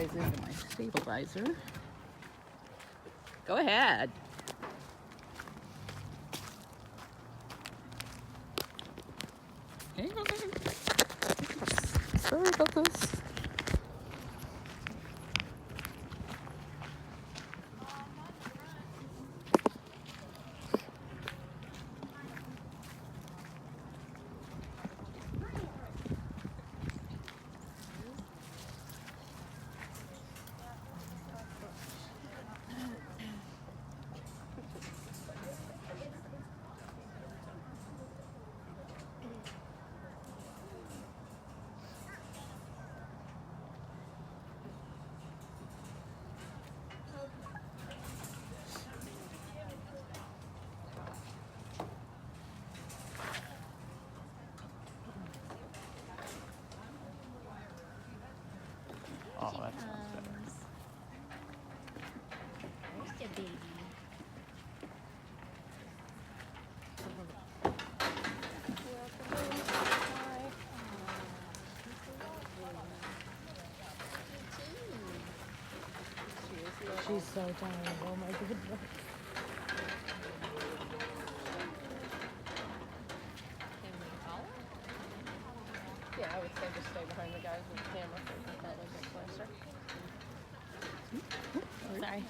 guys into my stabilizer. Go ahead. Hang on. Sorry about this. Oh, that sounds better. There's your baby. She's so tired. Oh my goodness. Yeah, I would say just stay behind the guys with the camera so we can probably get closer. Sorry.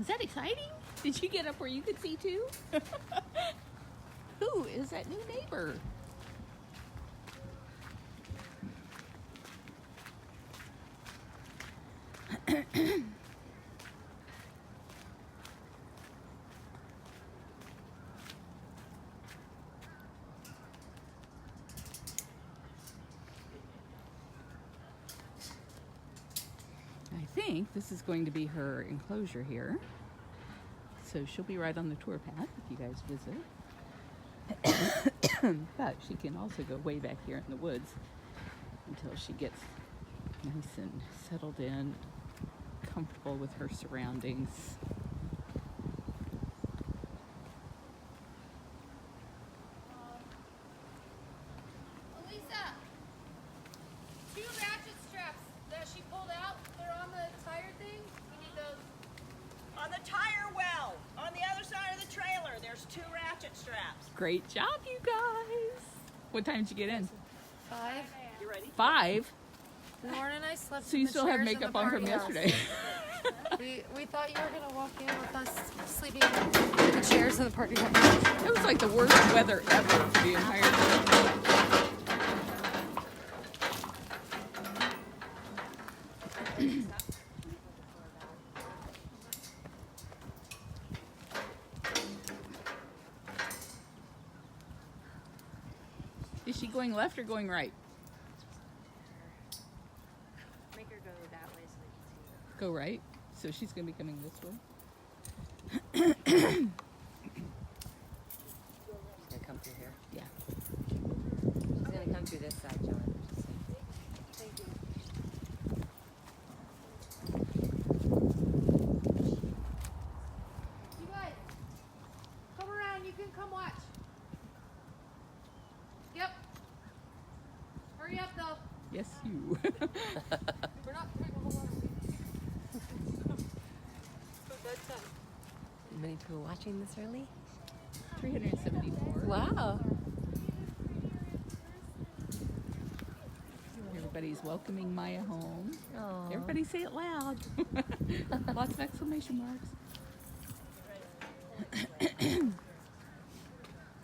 Is that exciting? Did you get up where you could see too? Who is that new neighbor? I think this is going to be her enclosure here. So she'll be right on the tour path if you guys visit. But she can also go way back here in the woods until she gets nice and settled in, comfortable with her surroundings. Elisa, 2 ratchet straps that she pulled out, they're on the tire thing. We need those. On the tire well, on the other side of the trailer, there's 2 ratchet straps. Great job, you guys. What time did you get in? 5. You ready? 5? Lauren and I slept So in you the still have chairs in makeup the on from party house. yesterday. We thought you were gonna walk in with us sleeping in the chairs in the party house. It was like the worst weather ever for the entire trip. Is she going left or going right? Make her go that way so we can see her. Go right. So she's going to be coming this way. She's gonna come through here. Yeah. She's gonna come through this side, John. Thank you. You guys, come around. You can come watch. Yep. Hurry up, though. Yes, you. We're not doing a whole lot of bedtime. Many people watching this early? 374. Wow. Everybody's welcoming Maya home. Aw. Everybody say it loud. Lots of exclamation marks.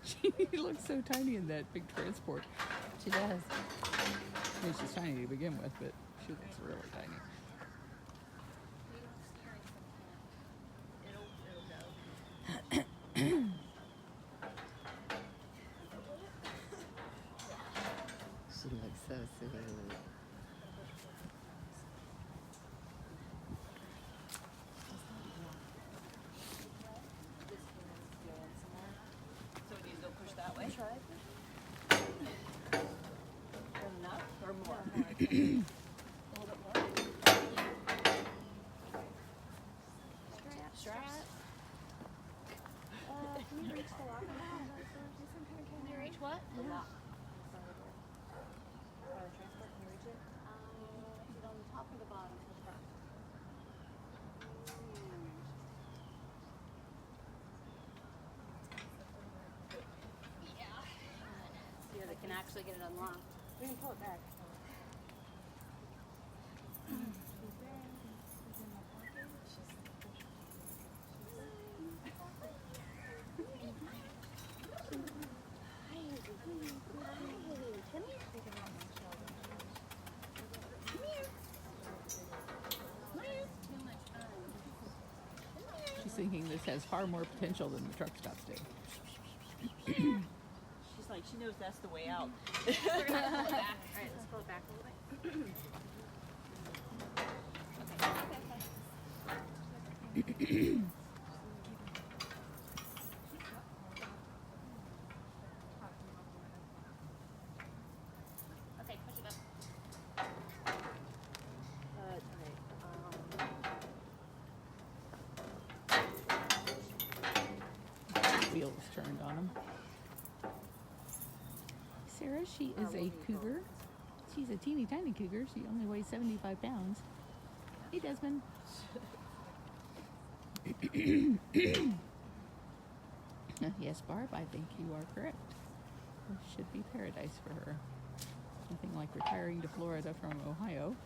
She looks so tiny in that big transport. She does. I mean, she's tiny to begin with, but she looks really tiny. She looks so sweet. actually get it unlocked. We can pull it back. She's thinking this has far more potential than the truck stops do. She's like, she knows that's the way out. We're gonna pull it back. All right, let's pull it back a little bit. Okay, push it up. Wheels turned on him. Sarah, she is a cougar. She's a teeny tiny cougar. She only weighs 75 pounds. Hey, Desmond. Yes, Barb, I think you are correct. This should be paradise for her. Nothing like retiring to Florida from Ohio,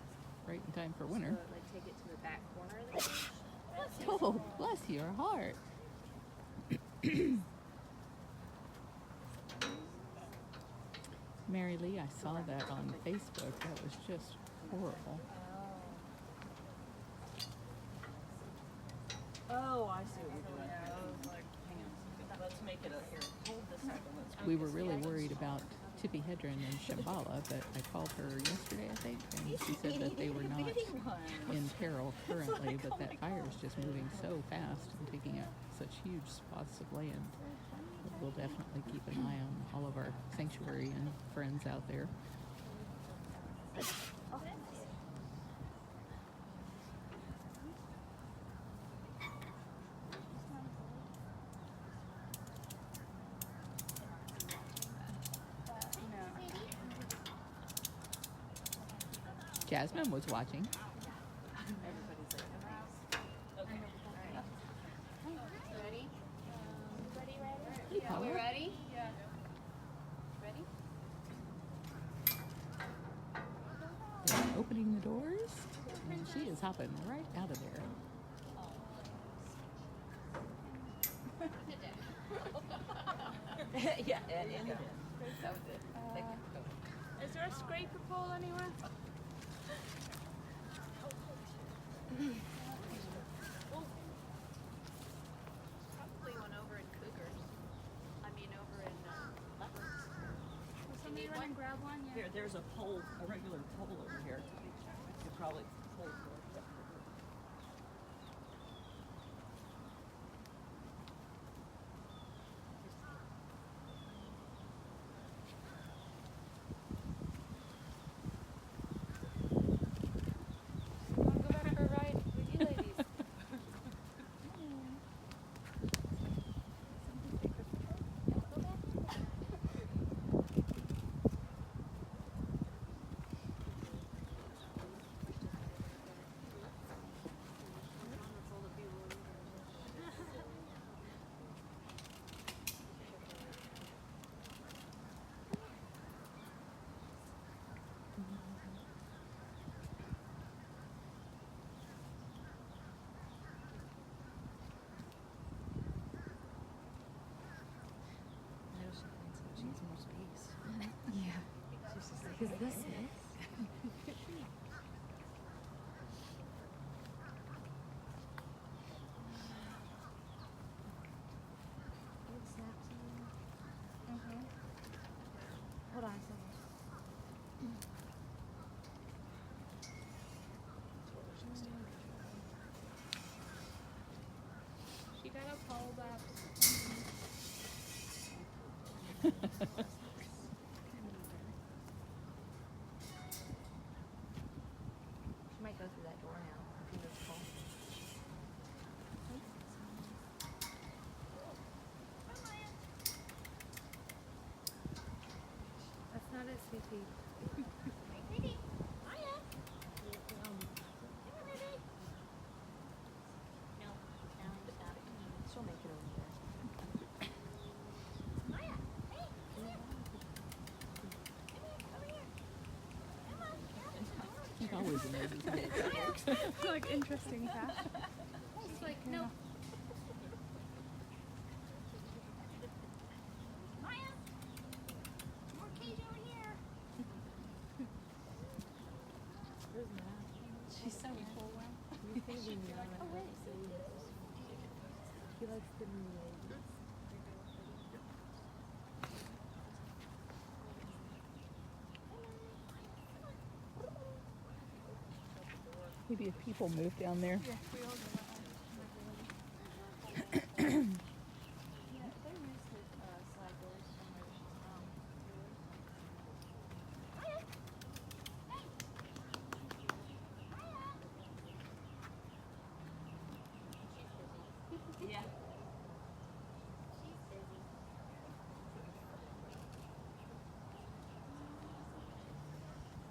right in time for winter. So, like, take it to the back corner of the cage. Oh, bless your heart. Mary Lee, I saw that on Facebook. That was just horrible. Oh, I see what you're doing. Hang on. Let's make it a here. Hold this second. We were really worried about Tippy Hedren and Shambhala, but I called her yesterday, I think, and she said that they were not in peril currently, but that fire is just moving so fast and taking up such huge swaths of land. But we'll definitely keep an eye on all of our sanctuary and friends out there. Jasmine was watching. Ready? Hey, Are we Paula. ready? Yeah. Ready? They're opening the doors, and she is hopping right out of there. Yeah, and it did. That was it. Thank you. Is there a scraper pole anywhere? Probably one over in Cougar. I mean, over in Leopards. Will somebody run and grab one? Yeah. Here, there's a pole, a regular pole over here. You could probably pull it. Wanna go back for a ride with you ladies? She needs more space. Yeah. She's just like, is this it? Hold on a second. She got a pole back. She might go through that door now. I think it's full. That's not it, sweetie. She'll make it over there. Poison ivy is how that works. Like interesting fact. She's like, no. Maya, more cage over here. Where's Matt? She's so cool. Oh wait. He likes the new ladies. Maybe if people move down there. Yeah, we all go that way. Yeah, they're used to slide doors from where she's from. Yeah.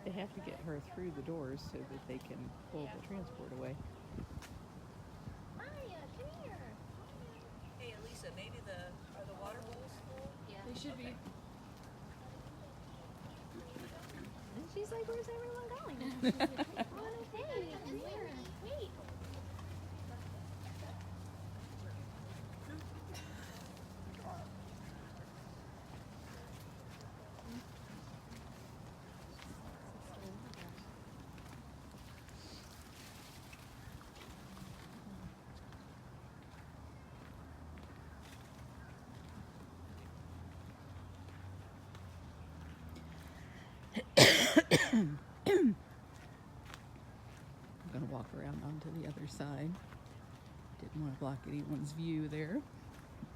They have to get her through the doors so that they can pull the transport away. Maya, come here. Hey, Elisa, maybe are the water bowls full? Yeah. They should be. And she's like, where's everyone going? She's like, oh, hey, come here. Wait. I'm going to walk around onto the other side. Didn't want to block anyone's view there.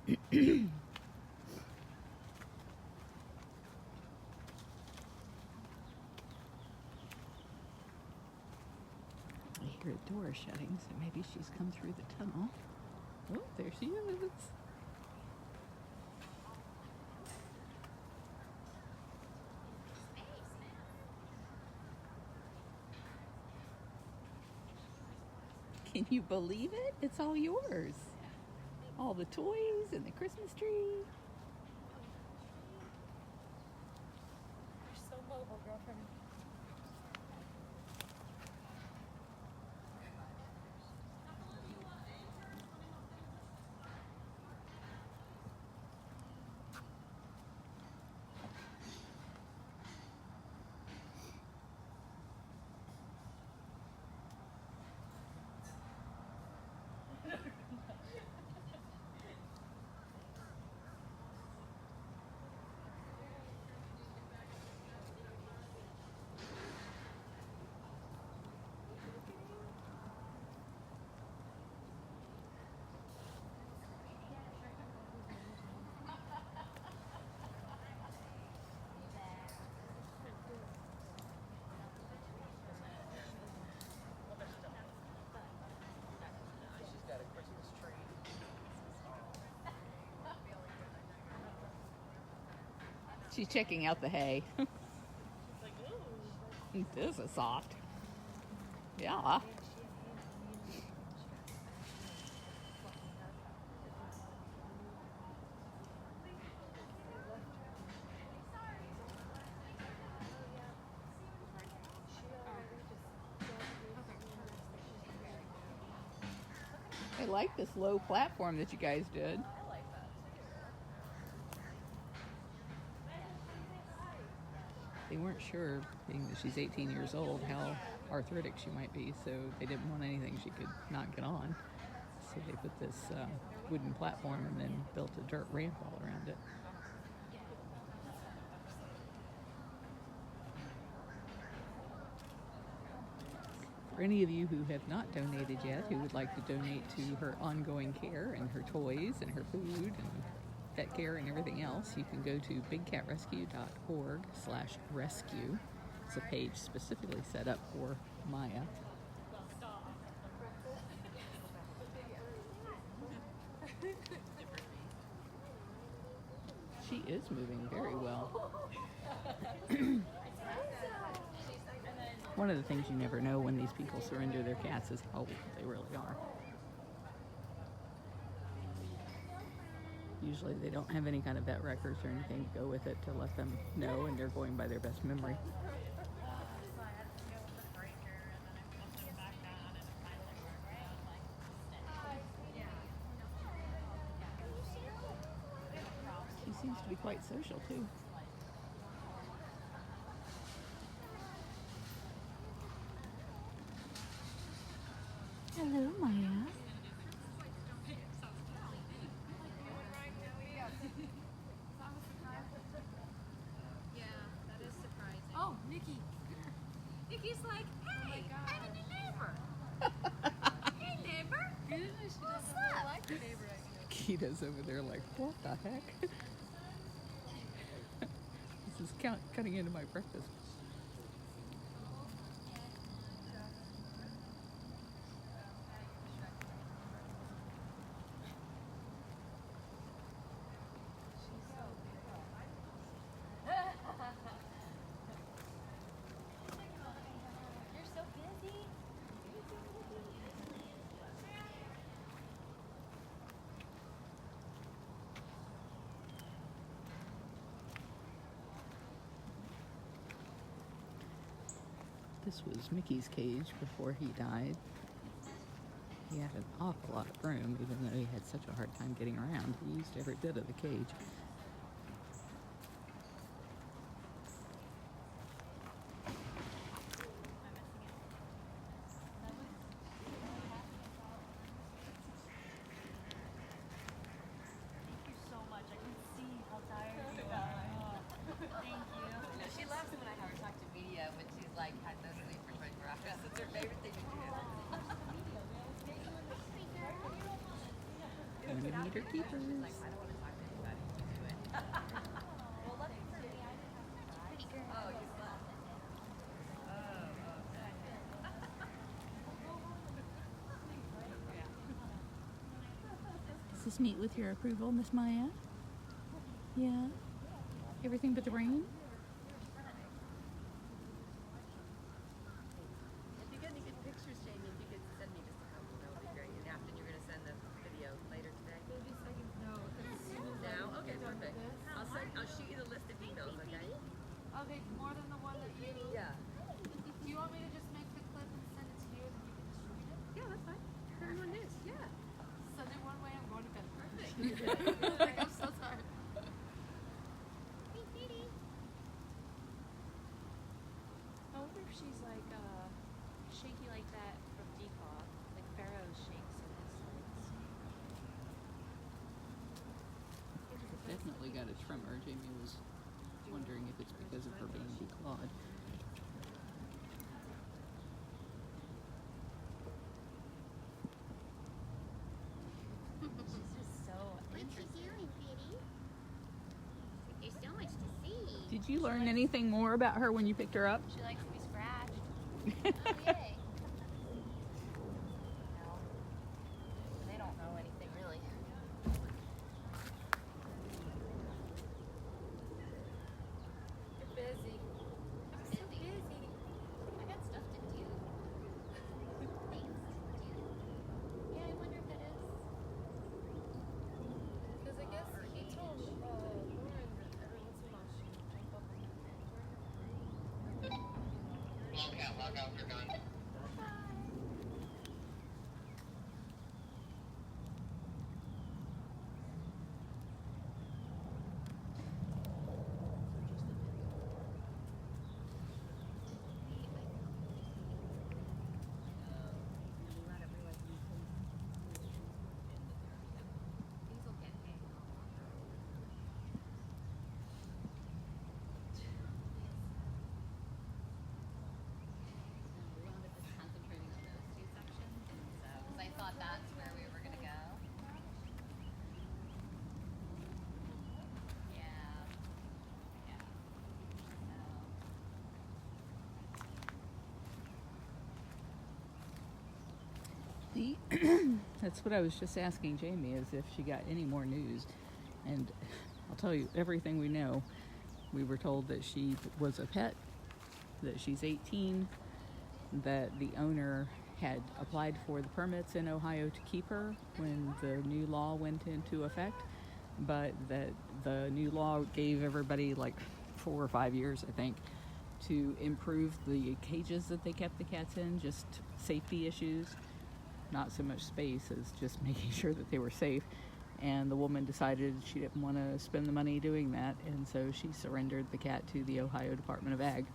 I hear a door shutting, so maybe she's come through the tunnel. Oh, there she is. Can you believe it? It's all yours. All the toys and the Christmas tree. You're so mobile, girlfriend. She's checking out the hay. This is soft. Yeah. I like this low platform that you guys did. They weren't sure, being that she's 18 years old, how arthritic she might be, so they didn't want anything she could not get on. So they put this wooden platform and then built a dirt ramp all around it. For any of you who have not donated yet, who would like to donate to her ongoing care and her toys and her food and pet care and everything else, you can go to bigcatrescue.org/rescue. It's a page specifically set up for Maya. She is moving very well. One of the things you never know when these people surrender their cats is how old they really are. Usually they don't have any kind of vet records or anything to go with it to let them know, and they're going by their best memory. seems to be quite social too. Hello, Maya. Yeah, that is surprising. Oh, Nikki. Nikki's like, hey, I have a new neighbor. Hey, neighbor. Usually she What's doesn't really up? like the neighbor, I guess. Kita's over there like, what the heck? This is cutting into my breakfast. You're so busy. This was Mickey's cage before he died. He had an awful lot of room, even though he had such a hard time getting around. He used every bit of the cage. Thank you so much. I can see how tired you are. Thank you. She loves when I have her talk to media when she's like had no sleep for 24 hours. It's her favorite thing to do. Going to meet her keepers. Like, I don't want to talk to anybody. Do it. Well, let me see. Oh, you slept. Does this meet with your approval, Miss Maya? Yeah? Everything but the rain? If you get any good pictures, Jamie, if you could send me just a couple, that would be great. And after you're going to send the video later today. Maybe second. No, Now? Okay, perfect. I'll shoot you the list of emails, okay? Okay, more than the one that you. Yeah. Do you want me to just make the clip and send it to you, and then you can distribute it? Yeah, that's fine. Everyone is. Yeah. Send it one way. I'm going to bed. Perfect. Like, I'm so tired. I wonder if she's like shaky like that from default, like Pharaoh shakes in his legs. Definitely got a tremor. Jamie was wondering if it's because of her being declawed. She's just so interesting. There's so much to see. Did you learn anything more about her when you picked her up? She likes to be scratched. Oh, yay. No. They don't know anything, really. You're busy. I'm so busy. I got stuff to do. Things to do. Yeah, I wonder if that is. Because I guess he told Lauren that every once in a while she would jump up and Logouts are done. These will get hanged all over. We wound up just concentrating on those two sections, and so because I thought that's where we were gonna go. Yeah. Yeah. That's what I was just asking Jamie, is if she got any more news. And I'll tell you everything we know. We were told that she was a pet, that she's 18, that the owner had applied for the permits in Ohio to keep her when the new law went into effect, but that the new law gave everybody like 4 or 5 years, I think, to improve the cages that they kept the cats in, just safety issues, not so much space as just making sure that they were safe. and the woman decided she didn't want to spend the money doing that, and so she surrendered the cat to the Ohio Department of Ag.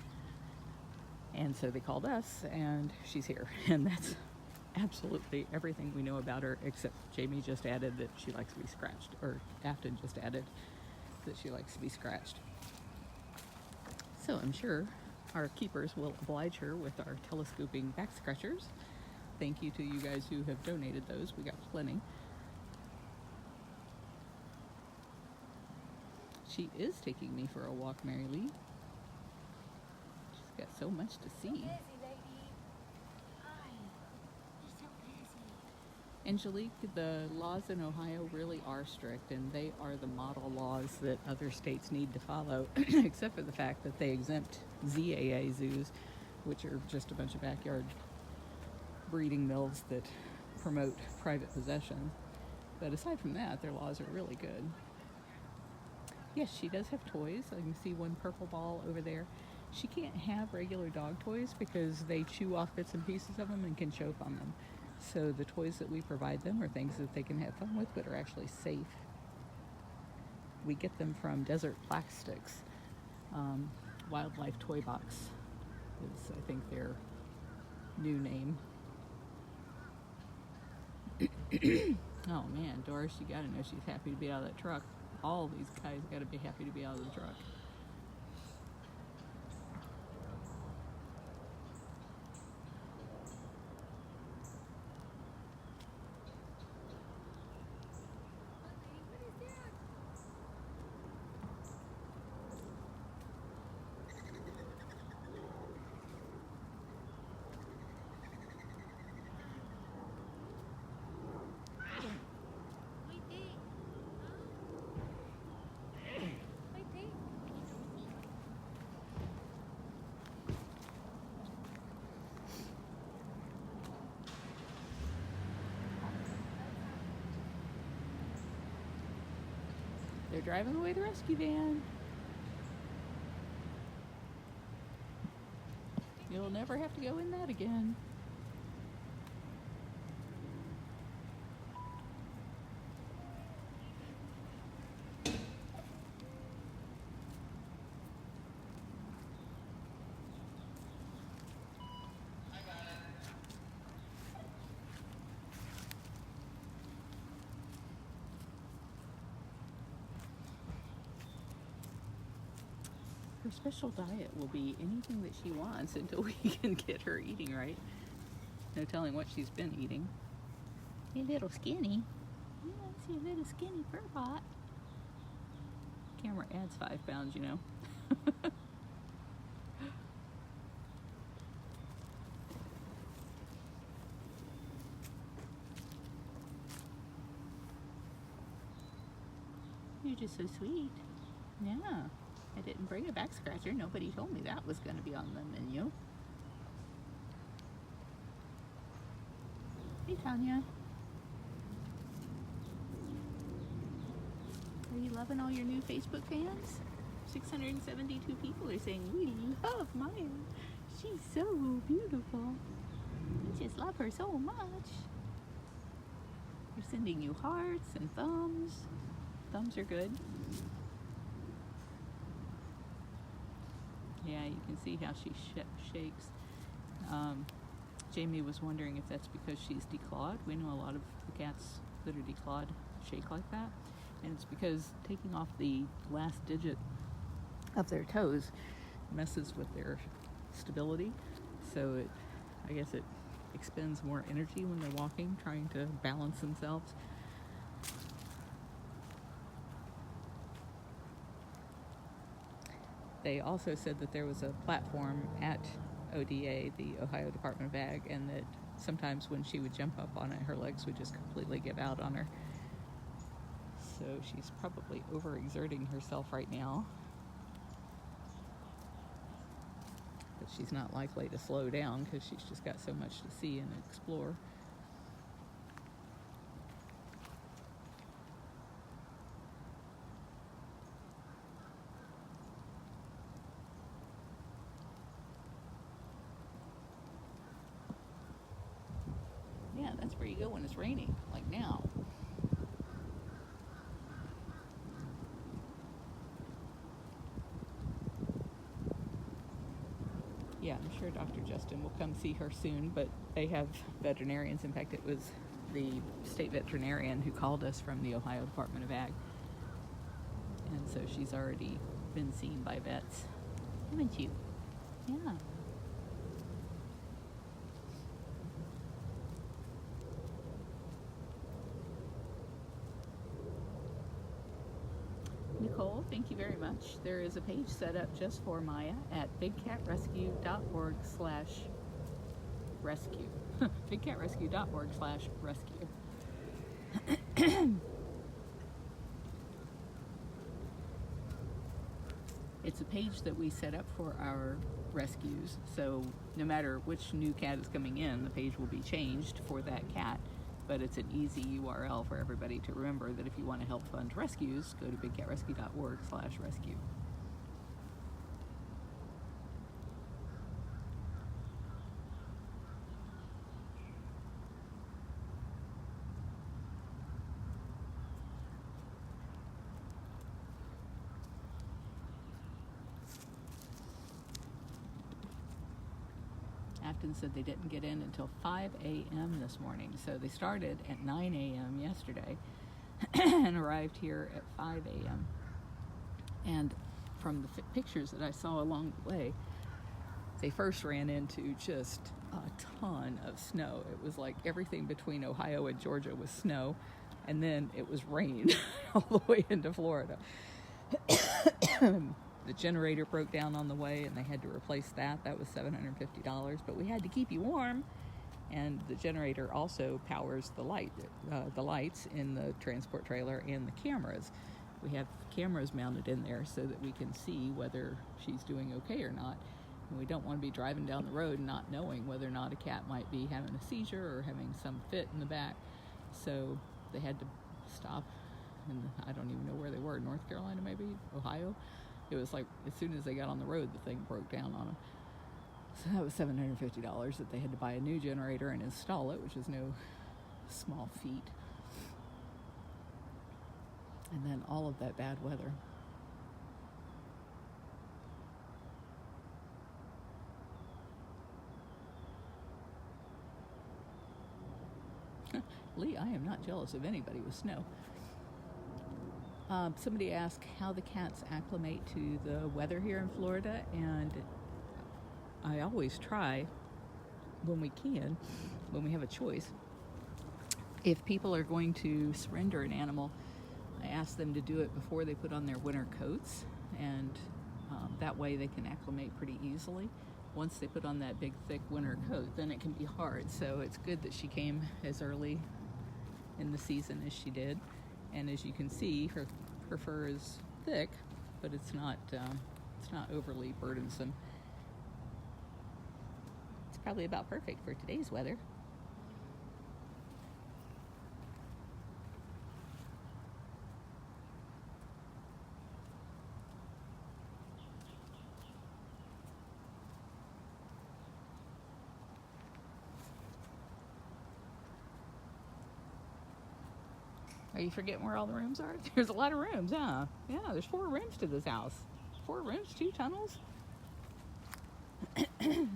And so they called us, and she's here. And that's absolutely everything we know about her, except Jamie just added that she likes to be scratched, or Afton just added that she likes to be scratched. So I'm sure our keepers will oblige her with our telescoping back scratchers. Thank you to you guys who have donated those. We got plenty. She is taking me for a walk, Mary Lee. She's got so much to see. Angelique, the laws in Ohio really are strict, and they are the model laws that other states need to follow, except for the fact that they exempt ZAA zoos, which are just a bunch of backyard breeding mills that promote private possession. But aside from that, their laws are really good. Yes, she does have toys. I can see one purple ball over there. She can't have regular dog toys because they chew off bits and pieces of them and can choke on them. So the toys that we provide them are things that they can have fun with but are actually safe. We get them from Desert Plastics. Wildlife Toy Box is, I think, their new name. Oh man, Doris, you gotta know she's happy to be out of that truck. All these guys gotta be happy to be out of the truck. They're driving away the rescue van. You'll never have to go in that again. Her special diet will be anything that she wants until we can get her eating right. No telling what she's been eating. You little skinny. Yes, you little skinny fur bot. Camera adds 5 pounds, you know. You're just so sweet. Yeah. I didn't bring a back scratcher. Nobody told me that was going to be on the menu. Hey, Tanya. Are you loving all your new Facebook fans? 672 people are saying, we love Maya. She's so beautiful. We just love her so much. They're sending you hearts and thumbs. Thumbs are good. Yeah, you can see how she shakes. Jamie was wondering if that's because she's declawed. We know a lot of the cats that are declawed shake like that. And it's because taking off the last digit of their toes messes with their stability. So I guess it expends more energy when they're walking, trying to balance themselves. They also said that there was a platform at ODA, the Ohio Department of Ag, and that sometimes when she would jump up on it, her legs would just completely give out on her. So she's probably overexerting herself right now. But she's not likely to slow down because she's just got so much to see and explore. Yeah, that's where you go when it's raining, like now. sure Dr. Justin will come see her soon, but they have veterinarians. In fact, it was the state veterinarian who called us from the Ohio Department of Ag. And so she's already been seen by vets. Haven't you? Yeah. Nicole, thank you very much. There is a page set up just for Maya at bigcatrescue.org/rescue. bigcatrescue.org/rescue. It's a page that we set up for our rescues, so no matter which new cat is coming in, the page will be changed for that cat. But it's an easy URL for everybody to remember that if you want to help fund rescues, go to bigcatrescue.org/rescue. Afton said they didn't get in until 5 a.m. this morning. So they started at 9 a.m. yesterday and arrived here at 5 a.m. And from the pictures that I saw along the way, they first ran into just a ton of snow. It was like everything between Ohio and Georgia was snow, and then it was rain all the way into Florida. The generator broke down on the way and they had to replace that. That was $750, but we had to keep you warm. And the generator also powers the lights in the transport trailer and the cameras. We have cameras mounted in there so that we can see whether she's doing okay or not. And we don't want to be driving down the road not knowing whether or not a cat might be having a seizure or having some fit in the back. So they had to stop, and I don't even know where they were, North Carolina maybe, Ohio. It was like as soon as they got on the road, the thing broke down on them. So that was $750 that they had to buy a new generator and install it, which is no small feat. And then all of that bad weather. Lee, I am not jealous of anybody with snow. Somebody asked how the cats acclimate to the weather here in Florida, and I always try when we can, when we have a choice. If people are going to surrender an animal, I ask them to do it before they put on their winter coats, and that way they can acclimate pretty easily. Once they put on that big thick winter coat, then it can be hard. So it's good that she came as early in the season as she did. And as you can see, her fur is thick, but it's not overly burdensome. It's probably about perfect for today's weather. Are you forgetting where all the rooms are? There's a lot of rooms, huh? Yeah, there's 4 rooms to this house. 4 rooms, 2 tunnels. You're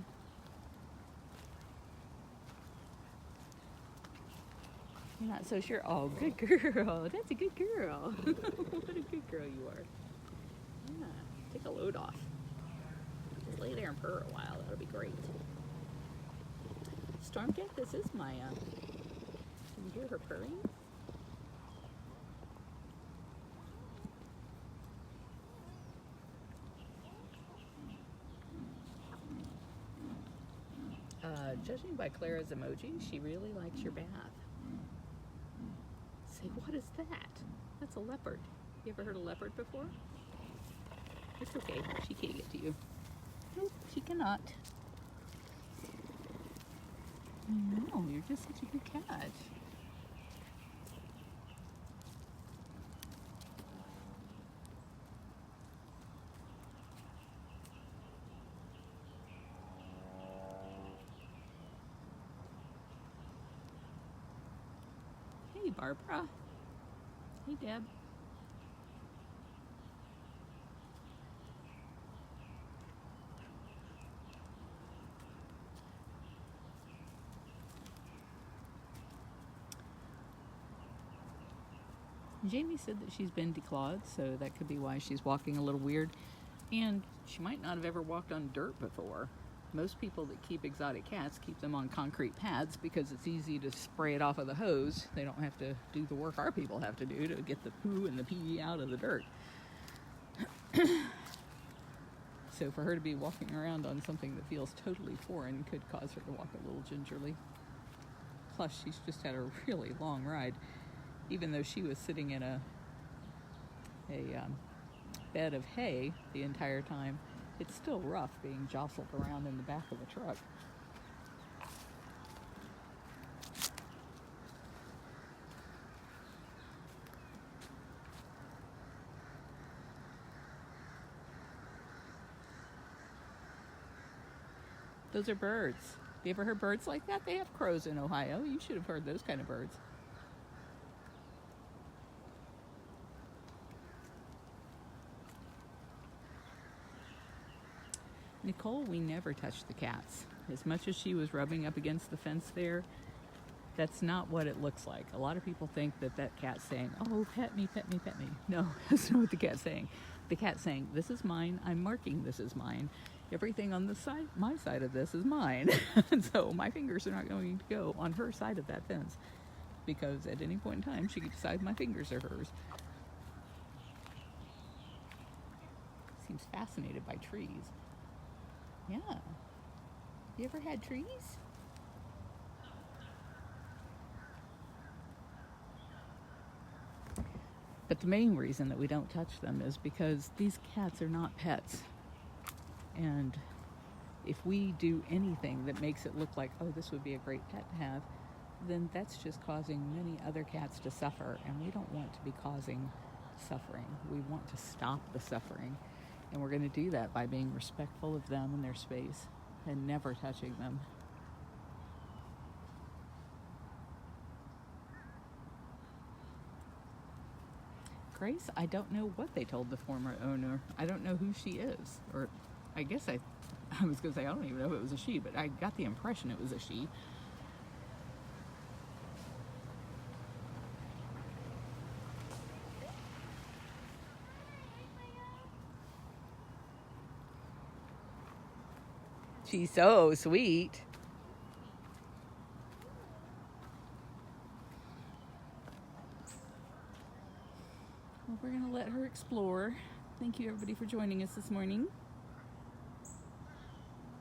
not so sure. Oh, good girl. That's a good girl. What a good girl you are. Yeah, take a load off. Just lay there and purr a while. That'll be great. Stormcat, this is Maya. Can you hear her purring? Judging by Clara's emoji, she really likes your bath. Say, what is that? That's a leopard. You ever heard of leopard before? It's okay. She can't get to you. Nope, she cannot. No, you're just such a good cat. Hey, Barbara. Hey, Deb. Jamie said that she's been declawed, so that could be why she's walking a little weird. And she might not have ever walked on dirt before. Most people that keep exotic cats keep them on concrete pads because it's easy to spray it off with a hose. They don't have to do the work our people have to do to get the poo and the pee out of the dirt. So for her to be walking around on something that feels totally foreign could cause her to walk a little gingerly. Plus, she's just had a really long ride. Even though she was sitting in a bed of hay the entire time, it's still rough being jostled around in the back of the truck. Those are birds. You ever heard birds like that? They have crows in Ohio. You should have heard those kind of birds. Nicole, we never touched the cats. As much as she was rubbing up against the fence there, that's not what it looks like. A lot of people think that that cat's saying, oh, pet me, pet me, pet me. No, that's not what the cat's saying. The cat's saying, this is mine, I'm marking this is mine. Everything on the side, my side of this is mine. And so my fingers are not going to go on her side of that fence because at any point in time, she could decide my fingers are hers. Seems fascinated by trees. Yeah. You ever had trees? But the main reason that we don't touch them is because these cats are not pets. And if we do anything that makes it look like, oh, this would be a great pet to have, then that's just causing many other cats to suffer. And we don't want to be causing suffering. We want to stop the suffering. And we're going to do that by being respectful of them and their space and never touching them. Grace, I don't know what they told the former owner. I don't know who she is. Or I guess I was going to say I don't even know if it was a she, but I got the impression it was a she. She's so sweet. Well, we're going to let her explore. Thank you, everybody, for joining us this morning.